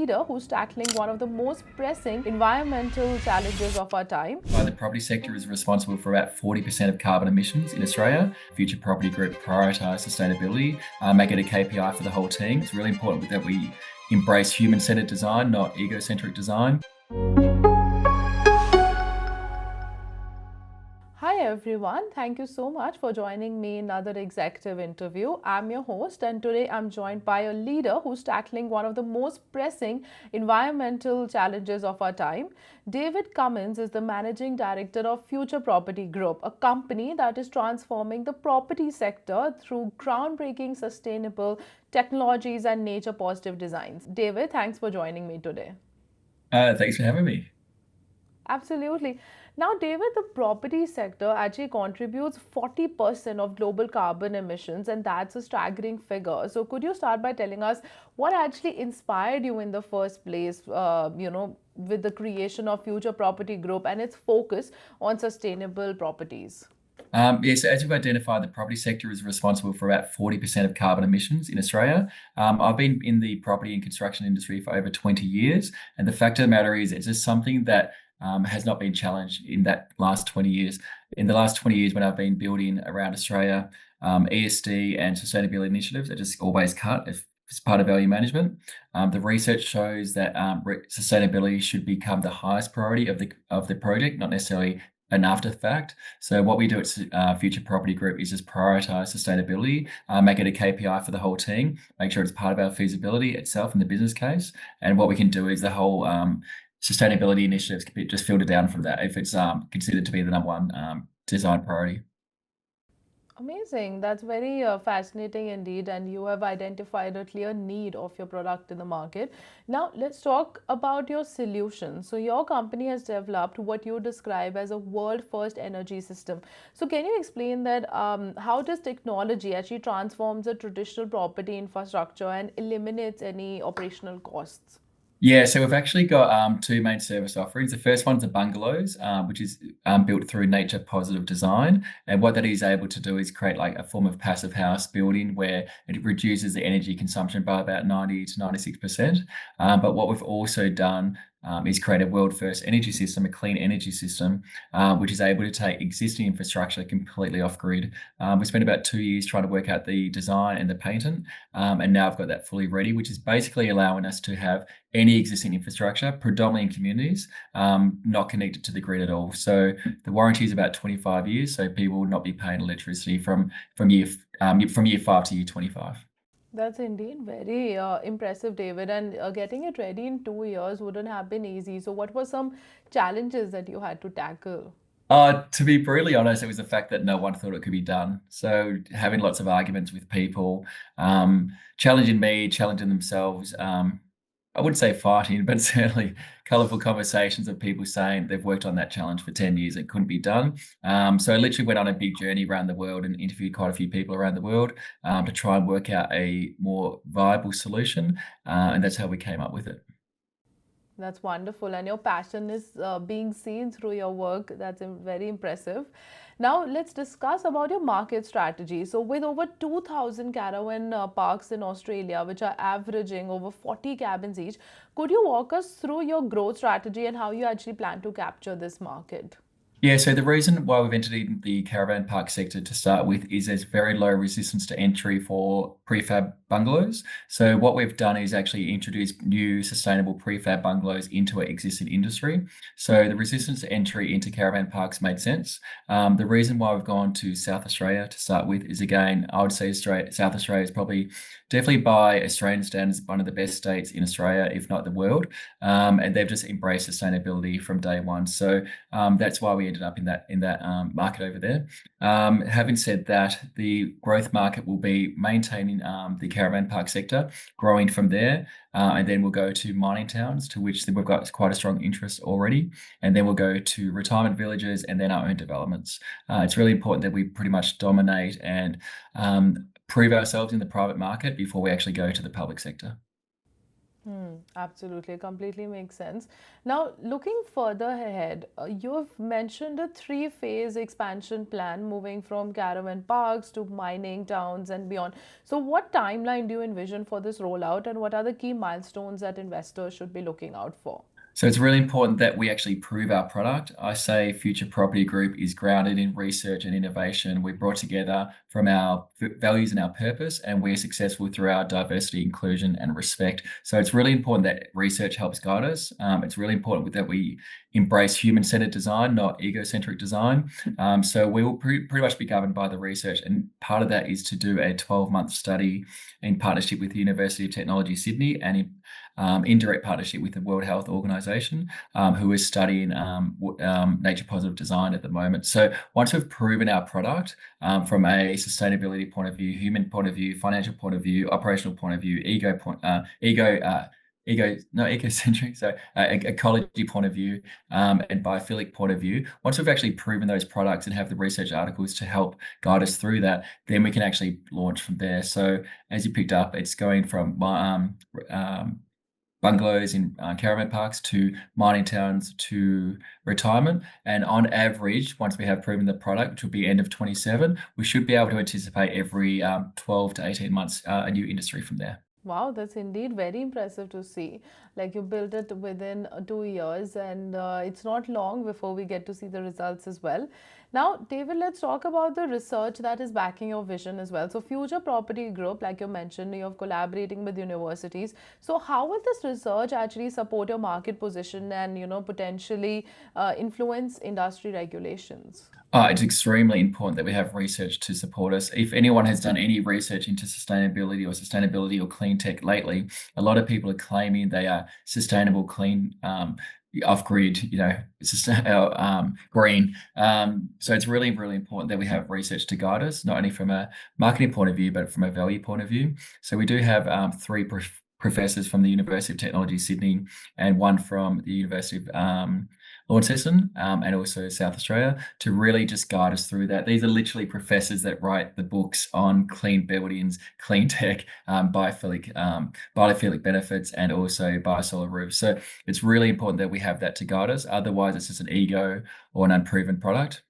leader who's tackling one of the most pressing environmental challenges of our time. The property sector is responsible for about 40% of carbon emissions in Australia. Future Property Group prioritise sustainability, make it a KPI for the whole team. It's really important that we embrace human-centred design, not egocentric design. Hi everyone, thank you so much for joining me in another executive interview. I'm your host, and today I'm joined by a leader who's tackling one of the most pressing environmental challenges of our time. David Cummins is the managing director of Future Property Group, a company that is transforming the property sector through groundbreaking sustainable technologies and nature positive designs. David, thanks for joining me today. Thanks for having me. Absolutely. Now, David, the property sector actually contributes 40% of global carbon emissions, and that's a staggering figure. So, could you start by telling us what actually inspired you in the first place, with the creation of Future Property Group and its focus on sustainable properties? Yes, as you've identified, the property sector is responsible for about 40% of carbon emissions in Australia. I've been in the property and construction industry for over 20 years, and the fact of the matter is it's just something that has not been challenged in that last 20 years. In the last 20 years, when I've been building around Australia, ESD and sustainability initiatives are just always cut as part of value management. The research shows that sustainability should become the highest priority of the project, not necessarily an after fact. So what we do at Future Property Group is just prioritise sustainability, make it a KPI for the whole team, make sure it's part of our feasibility itself in the business case. And what we can do is the whole sustainability initiatives can be just filtered down from that if it's considered to be the number one design priority. Amazing. That's very fascinating indeed. And you have identified a clear need of your product in the market. Now, let's talk about your solution. So, your company has developed what you describe as a world first energy system. So, can you explain that how does technology actually transforms a traditional property infrastructure and eliminates any operational costs? Yeah, so we've actually got two main service offerings. The first one's the Bungalows, which is built through nature positive design. And what that is able to do is create like a form of passive house building where it reduces the energy consumption by about 90 to 96%. But what we've also done is create a world first energy system, a clean energy system, which is able to take existing infrastructure completely off grid. We spent about 2 years trying to work out the design and the patent, and now I've got that fully ready, which is basically allowing us to have any existing infrastructure, predominantly in communities, not connected to the grid at all. So the warranty is about 25 years, so people will not be paying electricity from year 5 to year 25. That's indeed very impressive, David. And getting it ready in 2 years wouldn't have been easy. So, what were some challenges that you had to tackle? To be brutally honest, it was the fact that no one thought it could be done. So having lots of arguments with people, challenging me, challenging themselves. I wouldn't say fighting, but certainly colourful conversations of people saying they've worked on that challenge for 10 years, it couldn't be done. So I literally went on a big journey around the world and interviewed quite a few people around the world to try and work out a more viable solution. And that's how we came up with it. That's wonderful. And your passion is being seen through your work. That's very impressive. Now, let's discuss about your market strategy. So, with over 2,000 caravan parks in Australia, which are averaging over 40 cabins each, could you walk us through your growth strategy and how you actually plan to capture this market? Yeah, so the reason why we've entered in the caravan park sector to start with is there's very low resistance to entry for prefab bungalows. So what we've done is actually introduce new sustainable prefab bungalows into our existing industry. So the resistance to entry into caravan parks made sense. The reason why we've gone to South Australia to start with is, again, I would say South Australia is probably definitely by Australian standards one of the best states in Australia, if not the world. And they've just embraced sustainability from day one. So that's why we ended up in that market over there. Having said that, the growth market will be maintaining the caravan park sector, growing from there, and then we'll go to mining towns, to which we've got quite a strong interest already, and then we'll go to retirement villages and then our own developments. It's really important that we pretty much dominate and prove ourselves in the private market before we actually go to the public sector. Absolutely, completely makes sense. Now, looking further ahead, you've mentioned a three-phase expansion plan moving from caravan parks to mining towns and beyond. So, what timeline do you envision for this rollout, and what are the key milestones that investors should be looking out for? So it's really important that we actually prove our product. I say Future Property Group is grounded in research and innovation. We brought together from our values and our purpose, and we're successful through our diversity, inclusion, and respect. So it's really important that research helps guide us. It's really important that we embrace human-centered design, not egocentric design. So we will pretty much be governed by the research, and part of that is to do a 12-month study in partnership with the University of Technology, Sydney, and in direct partnership with the World Health Organization, who is studying nature positive design at the moment. So once we've proven our product from a sustainability point of view, human point of view, financial point of view, operational point of view, ecocentric, so ecology point of view, and biophilic point of view. Once we've actually proven those products and have the research articles to help guide us through that, then we can actually launch from there. So as you picked up, it's going from bungalows in caravan parks to mining towns to retirement. And on average, once we have proven the product, which will be end of 27, we should be able to anticipate every 12 to 18 months a new industry from there. Wow, that's indeed very impressive to see. Like you built it within 2 years, and it's not long before we get to see the results as well. Now, David, let's talk about the research that is backing your vision as well. So, Future Property Group, like you mentioned, you're collaborating with universities. So, how will this research actually support your market position and, potentially influence industry regulations? It's extremely important that we have research to support us. If anyone has done any research into sustainability or clean tech lately, a lot of people are claiming they are sustainable, clean, off-grid, green. So it's really, really important that we have research to guide us, not only from a marketing point of view, but from a value point of view. So we do have three professors from the University of Technology, Sydney, and one from the University of Launceston, and also South Australia, to really just guide us through that. These are literally professors that write the books on clean buildings, clean tech, biophilic benefits, and also biosolar roofs. So it's really important that we have that to guide us. Otherwise, it's just an ego or an unproven product.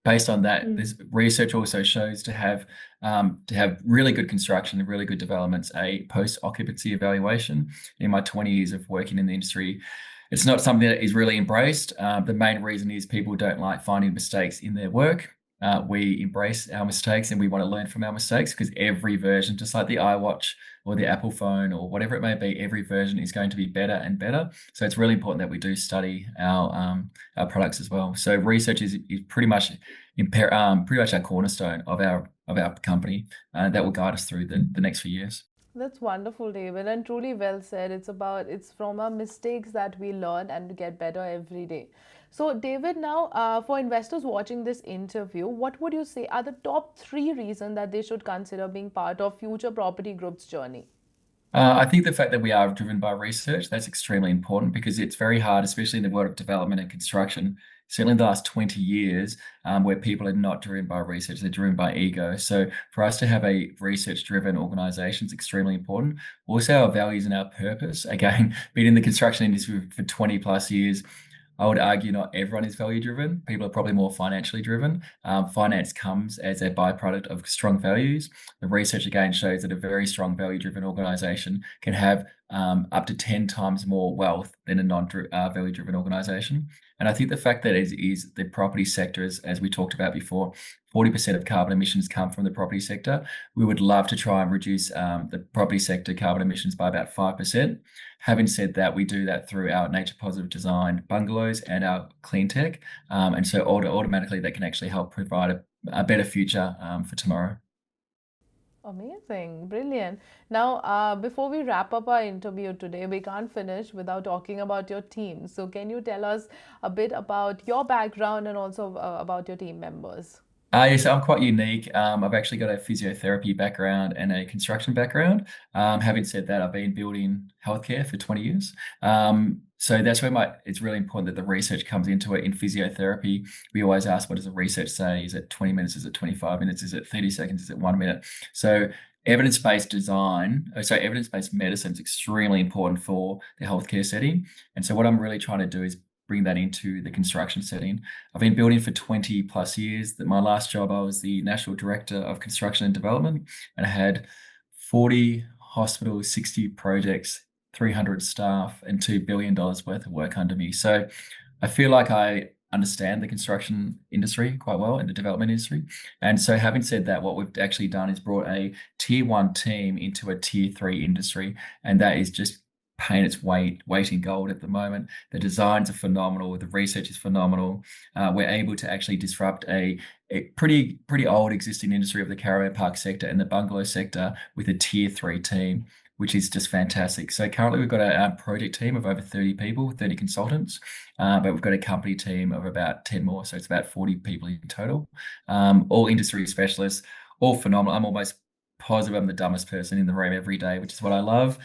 Based on that, this research also shows to have really good construction and really good developments, a post-occupancy evaluation. In my 20 years of working in the industry, it's not something that is really embraced. The main reason is people don't like finding mistakes in their work. We embrace our mistakes and we want to learn from our mistakes, because every version, just like the iWatch or the Apple phone or whatever it may be, every version is going to be better and better. So it's really important that we do study our products as well. So research is pretty much our cornerstone of our company, that will guide us through the next few years. That's wonderful, David, and truly well said. It's from our mistakes that we learn and get better every day. So, David, now for investors watching this interview, what would you say are the top three reasons that they should consider being part of Future Property Group's journey? I think the fact that we are driven by research, that's extremely important, because it's very hard, especially in the world of development and construction, certainly in the last 20 years, where people are not driven by research, they're driven by ego. So for us to have a research-driven organization is extremely important. Also, our values and our purpose. Again, being in the construction industry for 20 plus years, I would argue not everyone is value driven. People are probably more financially driven. Finance comes as a byproduct of strong values. The research again shows that a very strong value driven organization can have up to 10 times more wealth than a non-value driven organization. And I think the fact that is the property sector, as we talked about before, 40% of carbon emissions come from the property sector. We would love to try and reduce the property sector carbon emissions by about 5%. Having said that, we do that through our nature positive design bungalows and our clean tech. And so automatically that can actually help provide a better future for tomorrow. Amazing, brilliant. Now, before we wrap up our interview today, we can't finish without talking about your team. So, can you tell us a bit about your background and also about your team members? Yes, I'm quite unique. I've actually got a physiotherapy background and a construction background. Having said that, I've been building healthcare for 20 years. So that's where it's really important that the research comes into it. In physiotherapy, we always ask, what does the research say? Is it 20 minutes? Is it 25 minutes? Is it 30 seconds? Is it 1 minute? So evidence-based design, evidence-based medicine is extremely important for the healthcare setting. And so what I'm really trying to do is bring that into the construction setting. I've been building for 20 plus years. That my last job, I was the National Director of Construction and Development, and I had 40 hospitals, 60 projects, 300 staff, and $2 billion worth of work under me. So I feel like I understand the construction industry quite well and the development industry. And so having said that, what we've actually done is brought a tier one team into a tier three industry. And that is just paying its weight in gold at the moment. The designs are phenomenal. The research is phenomenal. We're able to actually disrupt a pretty old existing industry of the caravan park sector and the bungalow sector with a tier three team, which is just fantastic. So currently we've got a project team of over 30 people, 30 consultants, but we've got a company team of about 10 more. So it's about 40 people in total, all industry specialists, all phenomenal. I'm almost positive I'm the dumbest person in the room every day, which is what I love.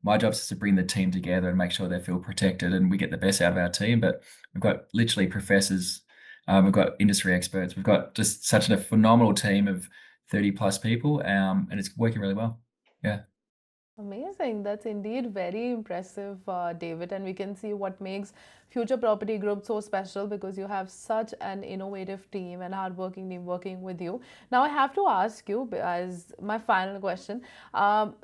My job is to bring the team together and make sure they feel protected and we get the best out of our team. But we've got literally professors, we've got industry experts, we've got just such a phenomenal team of 30 plus people, and it's working really well. Yeah. Amazing. That's indeed very impressive, David. And we can see what makes Future Property Group so special because you have such an innovative team and hardworking team working with you. Now, I have to ask you, as my final question,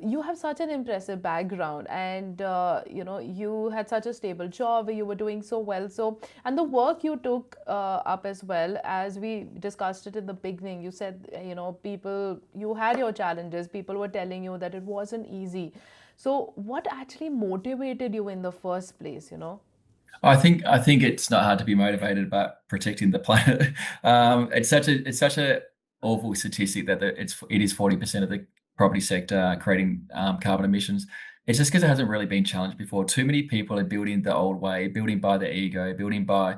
you have such an impressive background and, you had such a stable job where you were doing so well. So, and the work you took up as well, as we discussed it in the beginning, you said, you had your challenges. People were telling you that it wasn't easy. So, what actually motivated you in the first place? I think it's not hard to be motivated about protecting the planet. It's such a awful statistic that it is 40% of the property sector creating carbon emissions. It's just because it hasn't really been challenged before. Too many people are building the old way, building by their ego, building by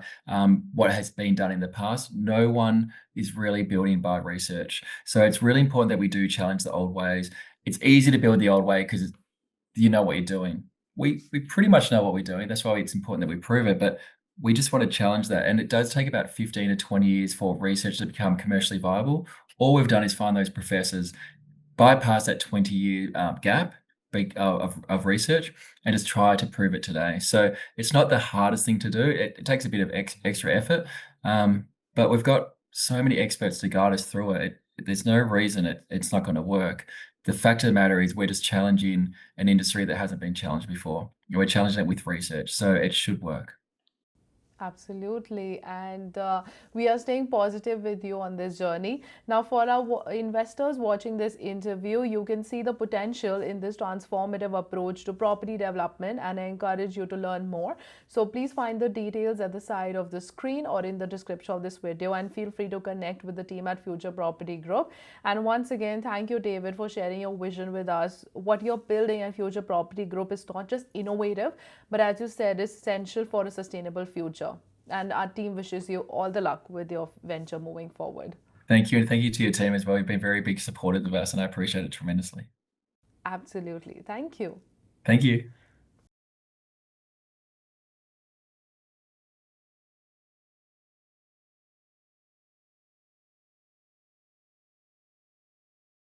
what has been done in the past. No one is really building by research. So it's really important that we do challenge the old ways. It's easy to build the old way because you know what you're doing. We pretty much know what we're doing. That's why it's important that we prove it. But we just want to challenge that. And it does take about 15 to 20 years for research to become commercially viable. All we've done is find those professors, bypass that 20-year gap of research and just try to prove it today. So it's not the hardest thing to do. It takes a bit of extra effort. But we've got so many experts to guide us through it. There's no reason it's not going to work. The fact of the matter is we're just challenging an industry that hasn't been challenged before. We're challenging it with research, so it should work. Absolutely. And we are staying positive with you on this journey. Now, for our investors watching this interview, you can see the potential in this transformative approach to property development, and I encourage you to learn more. So please find the details at the side of the screen or in the description of this video, and feel free to connect with the team at Future Property Group. And once again, thank you, David, for sharing your vision with us. What you're building at Future Property Group is not just innovative, but as you said, is essential for a sustainable future. And our team wishes you all the luck with your venture moving forward. Thank you. And thank you to your team as well. You've been very big supporters of us, and I appreciate it tremendously. Absolutely. Thank you. Thank you.